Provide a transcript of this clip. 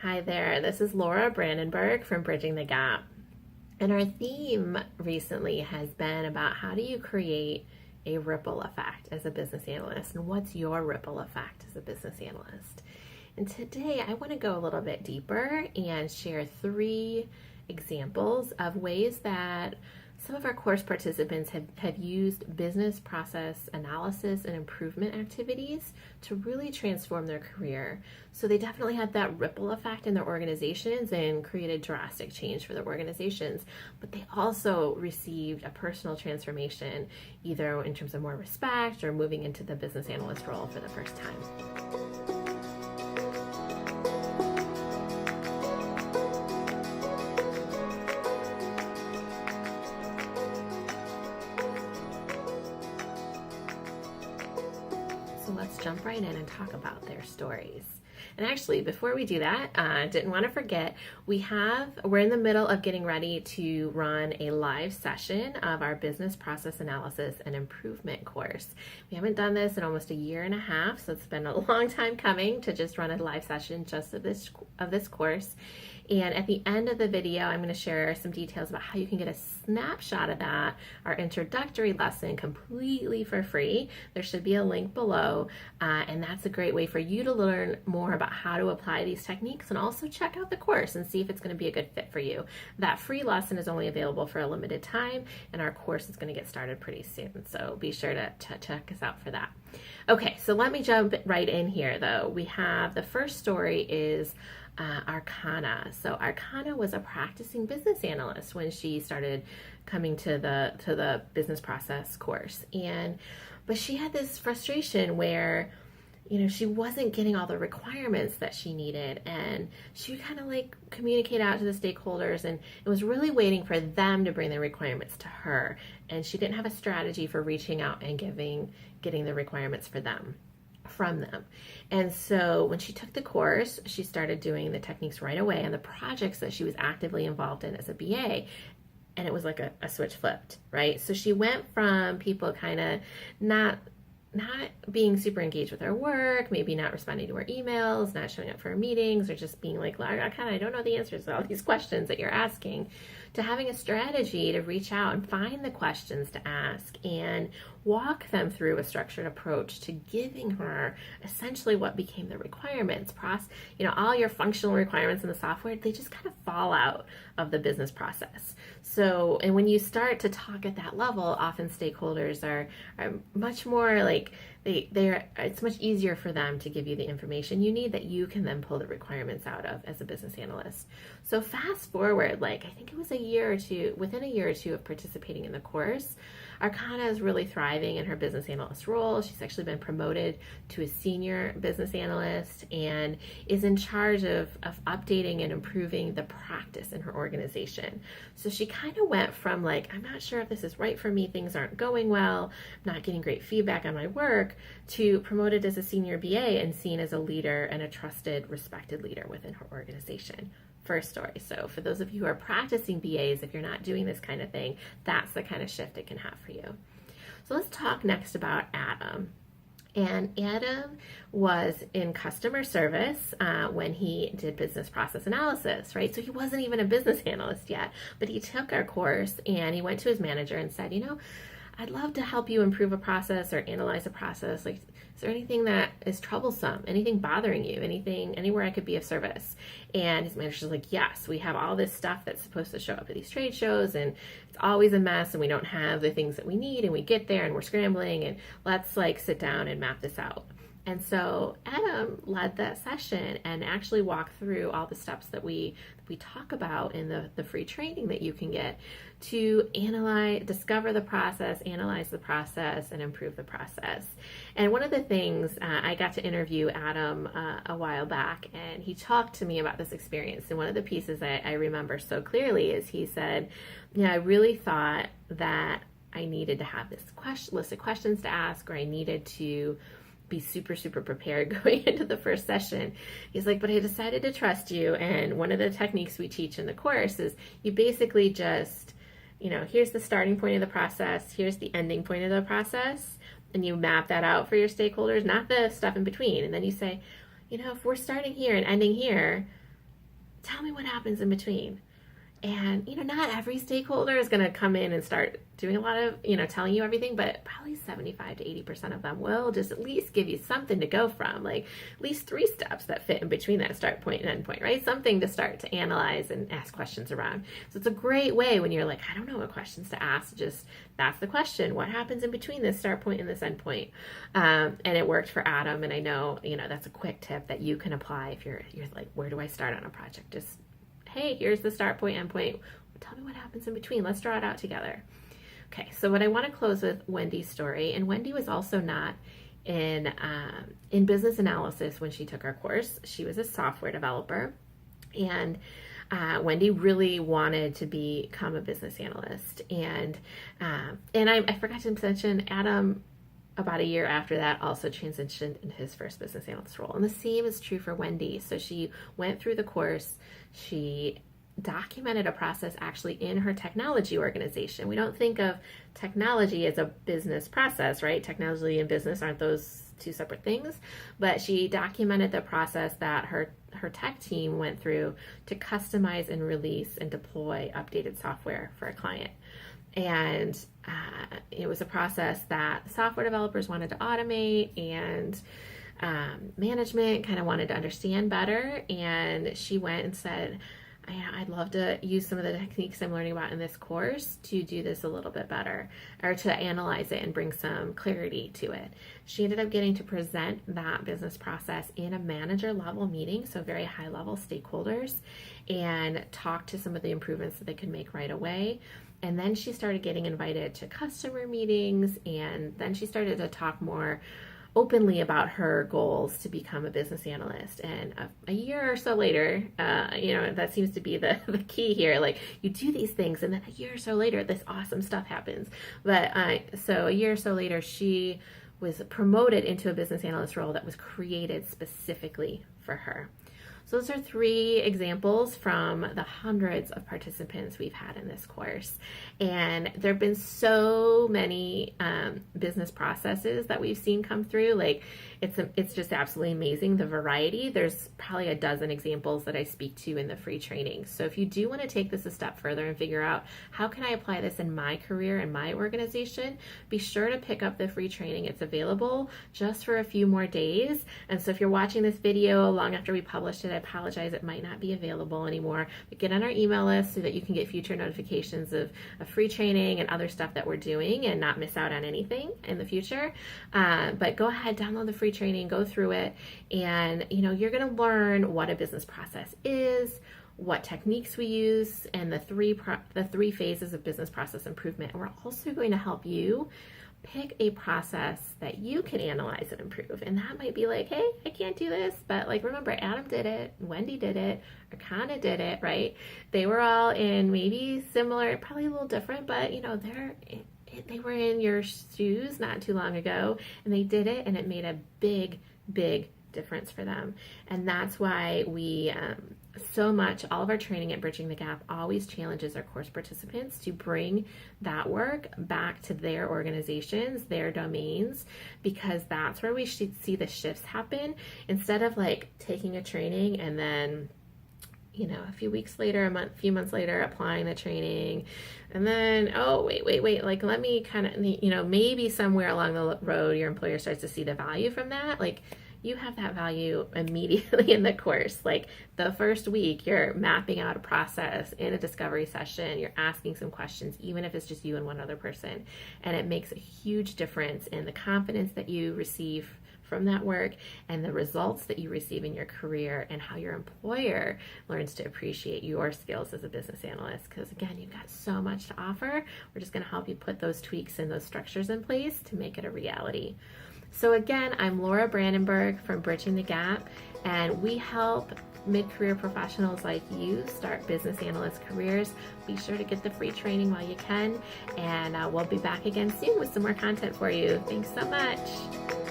Hi there, this is Laura Brandenburg from Bridging the Gap. And our theme recently has been about how do you create a ripple effect as a business analyst, and what's your ripple effect as a business analyst? And today I want to go a little bit deeper and share 3 examples of ways that some of our course participants have used business process analysis and improvement activities to really transform their career. So they definitely had that ripple effect in their organizations and created drastic change for their organizations, but they also received a personal transformation, either in terms of more respect or moving into the business analyst role for the first time. So let's jump right in and talk about their stories. And actually, before we do that, I didn't want to forget, we're in the middle of getting ready to run a live session of our business process analysis and improvement course. We haven't done this in almost a year and a half, so it's been a long time coming to just run a live session just of this course. And at the end of the video, I'm going to share some details about how you can get a snapshot of that, our introductory lesson, completely for free. There should be a link below, and that's a great way for you to learn more about how to apply these techniques, and also check out the course and see if it's going to be a good fit for you. That free lesson is only available for a limited time, and our course is going to get started pretty soon, so be sure to check us out for that. Okay, so let me jump right in here though. We have the first story is Archana. So Archana was a practicing business analyst when she started coming to the business process course, but she had this frustration where she wasn't getting all the requirements that she needed, and she would kind of like communicate out to the stakeholders, and it was really waiting for them to bring the requirements to her, and she didn't have a strategy for reaching out and getting the requirements from them. And so when she took the course, she started doing the techniques right away and the projects that she was actively involved in as a BA. And it was like a switch flipped, right? So she went from people kind of not being super engaged with her work, maybe not responding to her emails, not showing up for her meetings, or just being like, I don't know the answers to all these questions that you're asking, to having a strategy to reach out and find the questions to ask and walk them through a structured approach to giving her essentially what became the requirements. All your functional requirements in the software, they just kind of fall out of the business process. So, and when you start to talk at that level, often stakeholders are much more like, it's much easier for them to give you the information you need that you can then pull the requirements out of as a business analyst. So fast forward, I think it was within a year or two of participating in the course, Archana is really thriving in her business analyst role. She's actually been promoted to a senior business analyst and is in charge of updating and improving the practice in her organization. So she kind of went from I'm not sure if this is right for me, things aren't going well, I'm not getting great feedback on my work, to promoted as a senior BA and seen as a leader and a trusted, respected leader within her organization. First story. So for those of you who are practicing BAs, if you're not doing this kind of thing, that's the kind of shift it can have for you. So let's talk next about Adam. And Adam was in customer service when he did business process analysis, right? So he wasn't even a business analyst yet, but he took our course and he went to his manager and said, I'd love to help you improve a process or analyze a process. Is there anything that is troublesome? Anything bothering you? Anywhere I could be of service? And his manager's like, yes, we have all this stuff that's supposed to show up at these trade shows, and it's always a mess, and we don't have the things that we need, and we get there and we're scrambling, and let's sit down and map this out. And so Adam led that session and actually walked through all the steps that we talk about in the free training that you can get to discover the process, analyze the process, and improve the process. And one of the things, I got to interview Adam a while back, and he talked to me about this experience. And one of the pieces I remember so clearly is he said, I really thought that I needed to have this list of questions to ask, or I needed to be super, super prepared going into the first session. He's like, but I decided to trust you. And one of the techniques we teach in the course is you basically just, here's the starting point of the process, here's the ending point of the process, and you map that out for your stakeholders, not the stuff in between. And then you say, if we're starting here and ending here, tell me what happens in between. And, not every stakeholder is going to come in and start doing a lot of, telling you everything, but probably 75 to 80% of them will just at least give you something to go from, like at least 3 steps that fit in between that start point and end point, right? Something to start to analyze and ask questions around. So it's a great way when you're like, I don't know what questions to ask, just that's the question. What happens in between this start point and this end point? And it worked for Adam. And I know, that's a quick tip that you can apply if you're like, where do I start on a project? Just, hey, here's the start point, end point. Tell me what happens in between. Let's draw it out together. Okay, so what I want to close with Wendy's story, and Wendy was also not in business analysis when she took our course. She was a software developer, and Wendy really wanted to become a business analyst. And I forgot to mention, Adam, about a year after that, also transitioned into his first business analyst role. And the same is true for Wendy. So she went through the course. She documented a process actually in her technology organization. We don't think of technology as a business process, right? Technology and business aren't those 2 separate things, but she documented the process that her tech team went through to customize and release and deploy updated software for a client. And it was a process that software developers wanted to automate, and management kind of wanted to understand better. And she went and said, I'd love to use some of the techniques I'm learning about in this course to do this a little bit better, or to analyze it and bring some clarity to it. She ended up getting to present that business process in a manager level meeting, so very high level stakeholders, and talk to some of the improvements that they could make right away. And then she started getting invited to customer meetings, and then she started to talk more openly about her goals to become a business analyst. And a year or so later, that seems to be the key here. Like, you do these things, and then a year or so later, this awesome stuff happens. But so a year or so later, she was promoted into a business analyst role that was created specifically for her. So those are 3 examples from the hundreds of participants we've had in this course. And there have been so many business processes that we've seen come through. Like, it's just absolutely amazing, the variety. There's probably a dozen examples that I speak to in the free training. So if you do want to take this a step further and figure out, how can I apply this in my career and my organization, be sure to pick up the free training. It's available just for a few more days. And so if you're watching this video long after we published it, I apologize, it might not be available anymore, but get on our email list so that you can get future notifications of free training and other stuff that we're doing and not miss out on anything in the future. But go ahead, download the free training, go through it, and you're going to learn what a business process is, what techniques we use, and the three phases of business process improvement. And we're also going to help you pick a process that you can analyze and improve. And that might be like, hey, I can't do this, but like, remember, Adam did it, Wendy did it, Archana did it, right? They were all in maybe similar, probably a little different, but they were in your shoes not too long ago, and they did it, and it made a big, big difference for them. And that's why we so much, all of our training at Bridging the Gap always challenges our course participants to bring that work back to their organizations, their domains, because that's where we should see the shifts happen, instead of like taking a training and then a few weeks later, few months later, applying the training, and then, oh, wait, like, let me kind of, maybe somewhere along the road, your employer starts to see the value from that. Like, you have that value immediately in the course. Like, the first week, you're mapping out a process in a discovery session, you're asking some questions, even if it's just you and one other person, and it makes a huge difference in the confidence that you receive from that work and the results that you receive in your career, and how your employer learns to appreciate your skills as a business analyst. Because again, you've got so much to offer. We're just going to help you put those tweaks and those structures in place to make it a reality. So again, I'm Laura Brandenburg from Bridging the Gap, and we help mid-career professionals like you start business analyst careers. Be sure to get the free training while you can, and we'll be back again soon with some more content for you. Thanks so much.